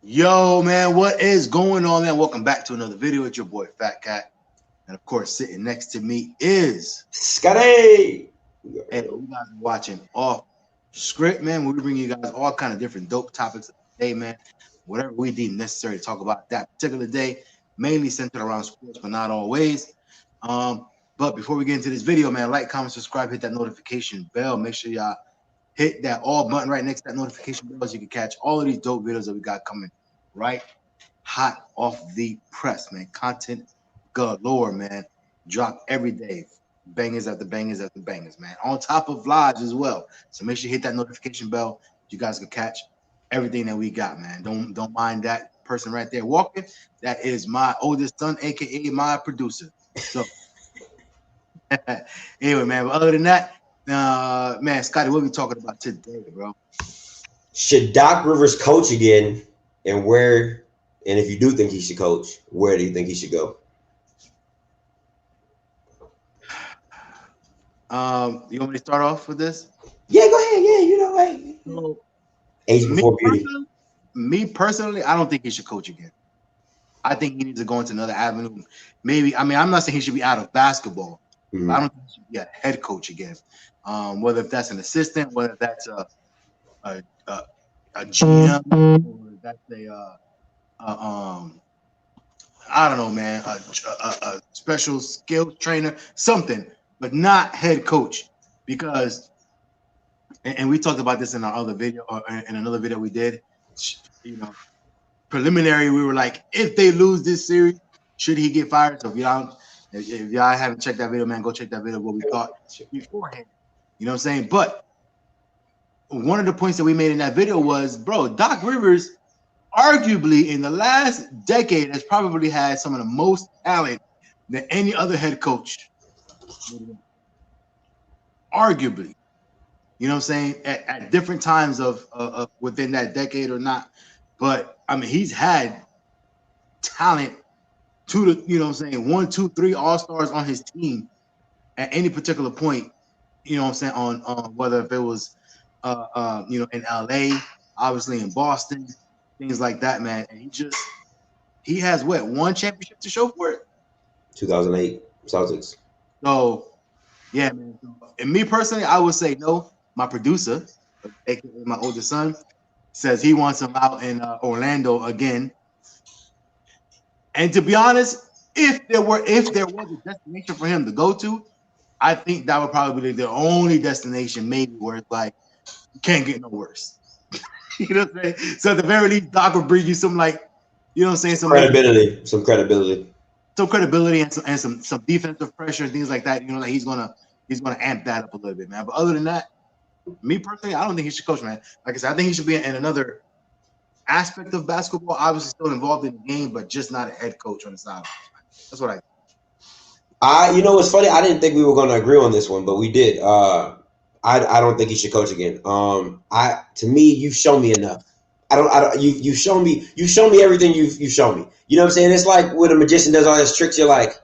Yo, man, what is going on, man? Welcome back to another video. It's your boy, Fat Cat. And of course, sitting next to me is... Scotty. Hey, you guys are watching Off Script, man. We bring you guys all kind of different dope topics of the day, man. Whatever we deem necessary to talk about that particular day, mainly centered around sports, but not always. But before we get into this video, man, like, comment, subscribe, hit that notification bell. Make sure y'all hit that all button right next to that notification bell so you can catch all of these dope videos that we got coming right hot off the press, man. Content galore, man. Drop every day. Bangers after bangers after bangers, man. On top of vlogs as well. So make sure you hit that notification bell. You guys can catch everything that we got, man. Don't mind that person right there walking. That is my oldest son, aka my producer. So anyway, man. But other than that, man, Scotty, what are we talking about today, bro? Should Doc Rivers coach again? And where, and if you do think he should coach, where do you think he should go? You want me to start off with this? Yeah, go ahead. Yeah, you know, like So, age before beauty. Me personally, I don't think he should coach again. I think he needs to go into another avenue. Maybe, I mean, I'm not saying he should be out of basketball. Mm-hmm. But I don't think he should be a head coach again. Whether if that's an assistant, whether that's a GM, or that's I don't know, man, a special skills trainer, something, but not head coach. Because, and we talked about this in our other video, or in another video we did, you know, preliminary, we were like, if they lose this series, should he get fired? So if y'all haven't checked that video, man, go check that video, what we thought beforehand. You know what I'm saying? But one of the points that we made in that video was, bro, Doc Rivers, arguably in the last decade, has probably had some of the most talent than any other head coach. Arguably. You know what I'm saying? At different times of within that decade or not. But I mean, he's had talent you know what I'm saying, 1, 2, 3 all-stars on his team at any particular point, you know what I'm saying, on whether if it was you know, in LA, obviously in Boston, things like that, man. And he has what, one championship to show for it? 2008 Celtics. So yeah, man. And me personally, I would say no. My producer, aka my oldest son, says he wants him out in Orlando again. And to be honest, if there was a destination for him to go to, I think that would probably be the only destination, maybe, where it's like you can't get no worse. You know what I'm saying? So at the very least, Doc will bring you some, like, you know what I'm saying, some credibility, some and some defensive pressure and things like that. You know, like he's gonna amp that up a little bit, man. But other than that, me personally, I don't think he should coach, man. Like I said, I think he should be in another aspect of basketball, obviously still involved in the game, but just not a head coach on the side. That's what you know, it's funny. I didn't think we were going to agree on this one, but we did. I don't think he should coach again. To me, you've shown me enough. You've shown me everything you've shown me. You know what I'm saying? It's like when a magician does all his tricks, you're like,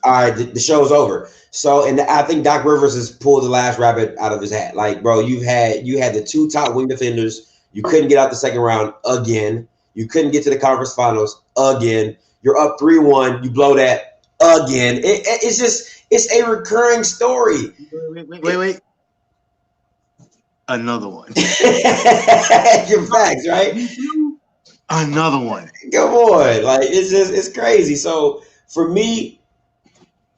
all right, the show's over. So, and I think Doc Rivers has pulled the last rabbit out of his hat. Like, bro, you had the 2 top wing defenders. You couldn't get out the second round again. You couldn't get to the conference finals again. You're up 3-1. You blow that again. It's a recurring story. Wait. Another one. Your facts, right? Another one. Come on, like it's crazy. So for me,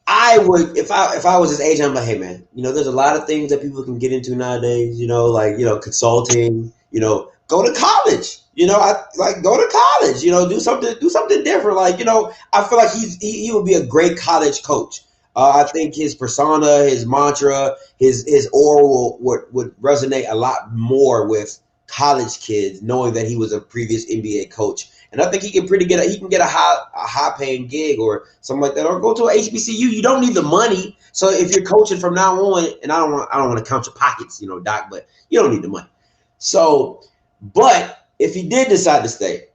I would, if I was his age, I'm like, hey man, you know, there's a lot of things that people can get into nowadays. You know, like, you know, consulting. You know, go to college. You know, go to college. You know, do something different. Like, you know, I feel like he would be a great college coach. I think his persona, his mantra, his aura would resonate a lot more with college kids, knowing that he was a previous NBA coach. And I think he can get a high paying gig or something like that, or go to a HBCU. You don't need the money. So if you're coaching from now on, and I don't want to count your pockets, you know, Doc, but you don't need the money. So, but if he did decide to stay,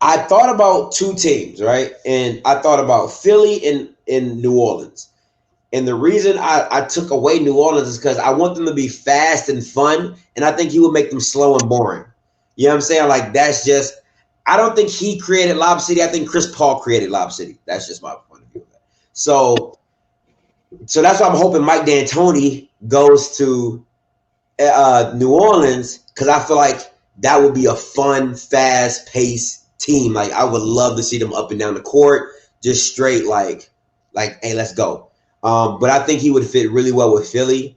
I thought about 2 teams, right? And I thought about Philly and New Orleans. And the reason I took away New Orleans is because I want them to be fast and fun, and I think he would make them slow and boring. You know what I'm saying? Like that's just. I don't think he created Lob City. I think Chris Paul created Lob City. That's just my point of view. So that's why I'm hoping Mike D'Antoni goes to New Orleans because I feel like that would be a fun, fast-paced team. Like I would love to see them up and down the court, just straight hey, let's go. But I think he would fit really well with Philly.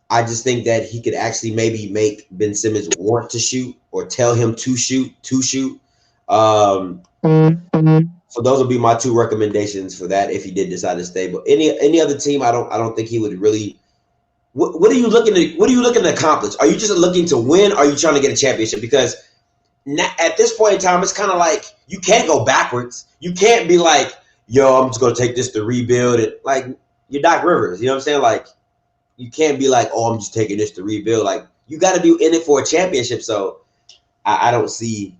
I just think that he could actually maybe make Ben Simmons want to shoot or tell him to shoot. So those would be my two recommendations for that if he did decide to stay. But any other team, I don't think he would really. What are you looking to accomplish? Are you just looking to win? Or are you trying to get a championship? Because at this point in time, it's kind of like you can't go backwards. You can't be like, yo, I'm just gonna take this to rebuild it. Like you're Doc Rivers, you know what I'm saying? Like you can't be like, oh, I'm just taking this to rebuild. Like you got to be in it for a championship. So I don't see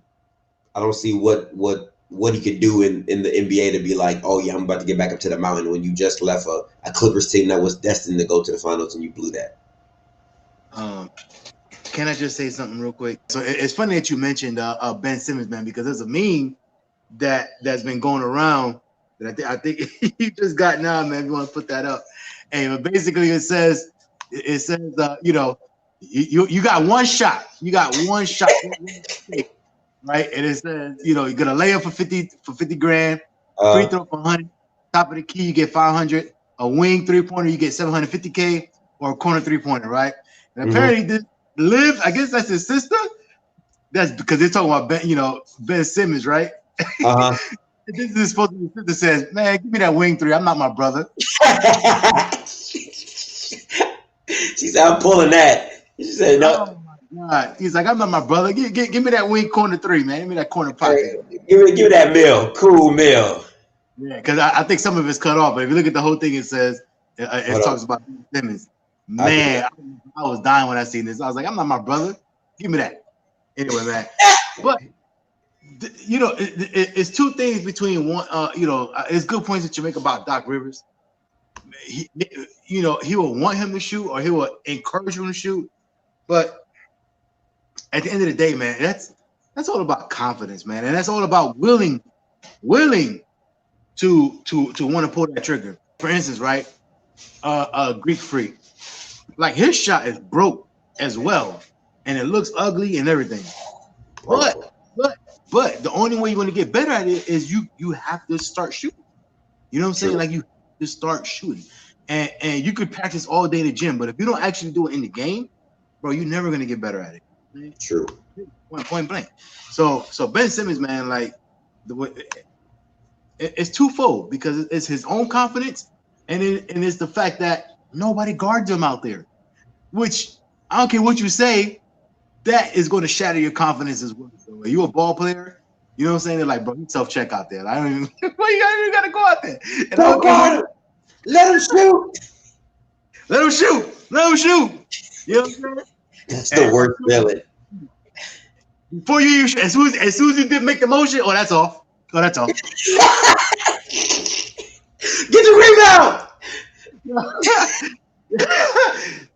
what he could do in the NBA to be like, oh yeah, I'm about to get back up to the mountain when you just left a Clippers team that was destined to go to the finals and you blew that. Can I just say something real quick? So it's funny that you mentioned Ben Simmons, man, because there's a meme that's been going around that I think you just got now, man. If you want to put that up, hey, but basically it says you know, you got one shot, right? And it says, you know, you're gonna lay up for 50 grand, free throw for 100, top of the key you get 500, a wing 3-pointer you get 750K, or a corner 3-pointer, right? And apparently this Liv, I guess that's his sister. That's because they're talking about Ben Simmons, right? This is supposed to be his sister says, man, give me that wing 3. I'm not my brother. She said, I'm pulling that. She said, no. Oh my God. He's like, I'm not my brother. Give me that wing corner 3, man. Give me that corner pocket. Give me that meal. Cool meal. Yeah, because I think some of it's cut off. But if you look at the whole thing, it says, it talks about Simmons. Man, I was dying when I seen this. I was like, I'm not my brother. Give me that. Anyway, man. But, you know, it's two things between one, it's good points that you make about Doc Rivers. He will want him to shoot or he will encourage him to shoot. But at the end of the day, man, that's all about confidence, man. And that's all about willing to want to pull that trigger. For instance, right? Greek Freak. Like his shot is broke as well. And it looks ugly and everything. But the only way you're going to get better at it is you have to start shooting. You know what I'm saying? Like you have to start shooting. And you could practice all day in the gym, but if you don't actually do it in the game, bro, you're never going to get better at it. Right? True. Point blank. So Ben Simmons, man, like it's twofold because it's his own confidence and it's the fact that nobody guards him out there, which I don't care what you say, that is going to shatter your confidence as well. So are you a ball player? You know what I'm saying? They're like, bro, you self-check out there. I don't even you gotta go out there. And don't guard him. Let him shoot. Let him shoot. Let him shoot. You know what I'm saying? That's the worst feeling. Before you as soon as you did make the motion, that's off. Oh, that's off. Get the rebound.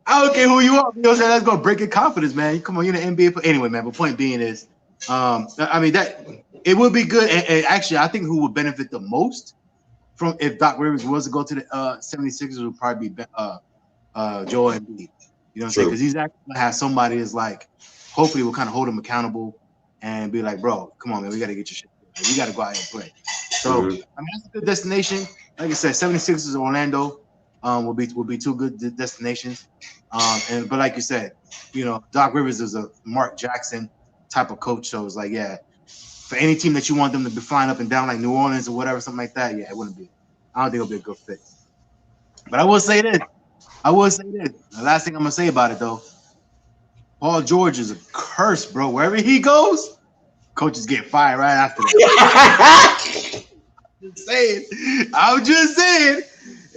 I don't care who you are. You know what I'm saying? That's gonna break your confidence, man. Come on, you're in the NBA. Anyway, man. But point being is, I mean that it would be good. And actually, I think who would benefit the most from if Doc Rivers was to go to the 76ers would probably be Joel Embiid. You know what I'm saying? Because he's actually gonna have somebody that's like, hopefully, will kind of hold him accountable and be like, bro, come on, man, we got to get your shit. We got to go out and play. So, I mean, that's a good destination. Like I said, 76ers Orlando will be two good destinations. But like you said, you know, Doc Rivers is a Mark Jackson type of coach. So it's like, yeah, for any team that you want them to be flying up and down like New Orleans or whatever, something like that, yeah, it wouldn't be. I don't think it'll be a good fit. But I will say this. The last thing I'm gonna say about it though, Paul George is a curse, bro. Wherever he goes, coaches get fired right after that. I'm just saying.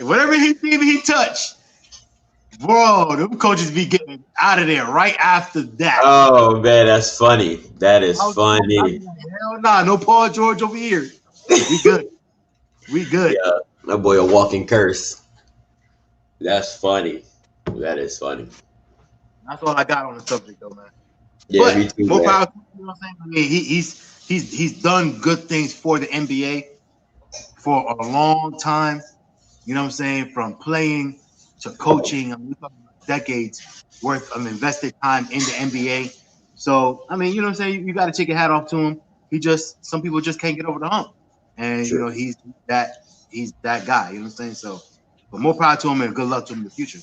Whatever team he touched, bro, them coaches be getting out of there right after that. Oh man, that's funny. That is funny. Hell nah, no Paul George over here. We good. Yeah, that boy a walking curse. That's funny. That is funny. That's all I got on the subject, though, man. Yeah, me But too, more man. power. You know what I'm saying? I mean, he's done good things for the NBA for a long time. You know what I'm saying? From playing to coaching. I mean, we're talking about decades worth of invested time in the NBA. So, I mean, you know what I'm saying? You got to take your hat off to him. Some people just can't get over the hump. And, you True. know, that he's that guy. You know what I'm saying? So, but more power to him and good luck to him in the future.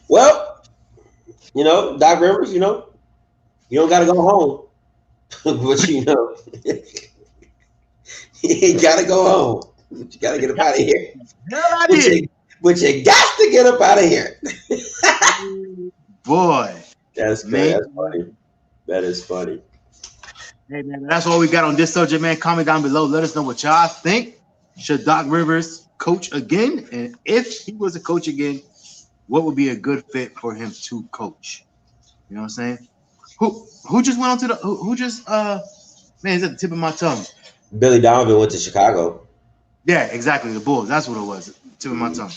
Well, Doc Rivers, you don't got to go home, but you got to go home. But you got to get up out of here. Hell out of But here. you got to get up out of here. Boy. That's good. Man. That's funny. That is funny. Hey, man, that's all we got on this subject, man. Comment down below. Let us know what y'all think. Should Doc Rivers coach again? And if he was a coach again, what would be a good fit for him to coach? You know what I'm saying? Who just went on to the who just man, it's at the tip of my tongue. Billy Donovan went to Chicago. Yeah, exactly. The Bulls. That's what it was. Tip of my tongue.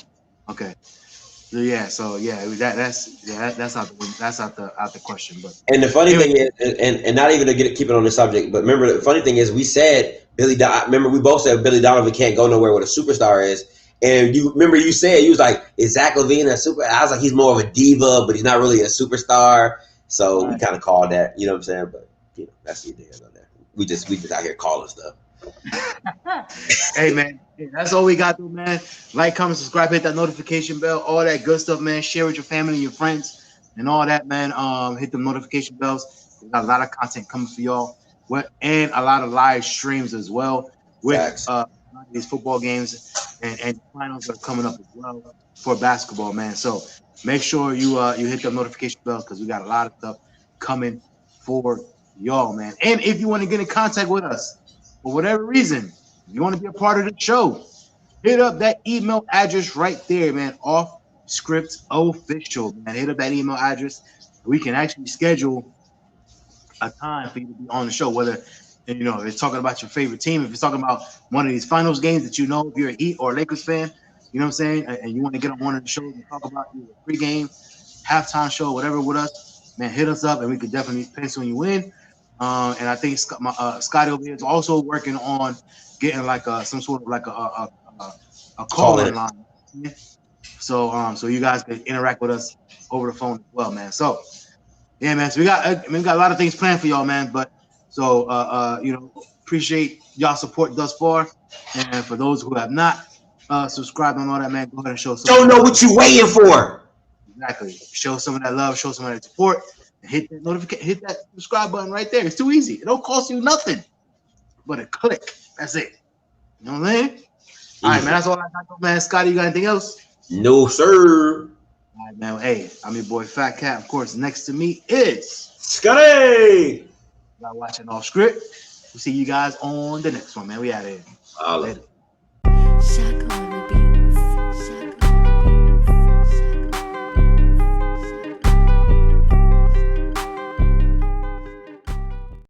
Okay. So that's out the question. But And the funny anyway, thing is, and not even to keep it on the subject, but remember the funny thing is, we said remember we both said Billy Donovan can't go nowhere where a superstar is. And you remember you said, you was like, is Zach LaVine a super? I was like, he's more of a diva, but he's not really a superstar. So we kind of called that, you know what I'm saying? But that's the idea of that. We just out here calling stuff. Hey, man, that's all we got, though, man. Like, comment, subscribe, hit that notification bell, all that good stuff, man. Share with your family and your friends and all that, man. Hit the notification bells. We got a lot of content coming for y'all, and a lot of live streams as well with these football games and finals are coming up as well for basketball, man. So make sure you hit the notification bells because we got a lot of stuff coming for y'all, man. And if you want to get in contact with us for whatever reason, if you want to be a part of the show, hit up that email address right there, man. Off Script Official, man. Hit up that email address. We can actually schedule a time for you to be on the show, whether it's talking about your favorite team, if it's talking about one of these finals games that if you're a Heat or a Lakers fan, you know what I'm saying, and you want to get on one of the shows and talk about either pregame, halftime show, whatever with us, man, hit us up and we could definitely pencil you in. And I think Scotty over here is also working on getting like some sort of like a call-in line. So you guys can interact with us over the phone as well, man. So yeah, man. So we got a lot of things planned for y'all, man. But so appreciate y'all support thus far, and for those who have not subscribed and all that, man, go ahead and show some. Don't know what you waiting for. Exactly. Show some of that love. Show some of that support. And hit that notification. Hit that subscribe button right there. It's too easy. It don't cost you nothing but a click. That's it. You know what I'm saying? All right, man. That's all I got, man. Scotty, you got anything else? No, sir. All right, man. Hey, I'm your boy Fat Cat. Of course, next to me is Scotty. Y'all watching Off Script. We'll see you guys on the next one, man. We out of here. Later.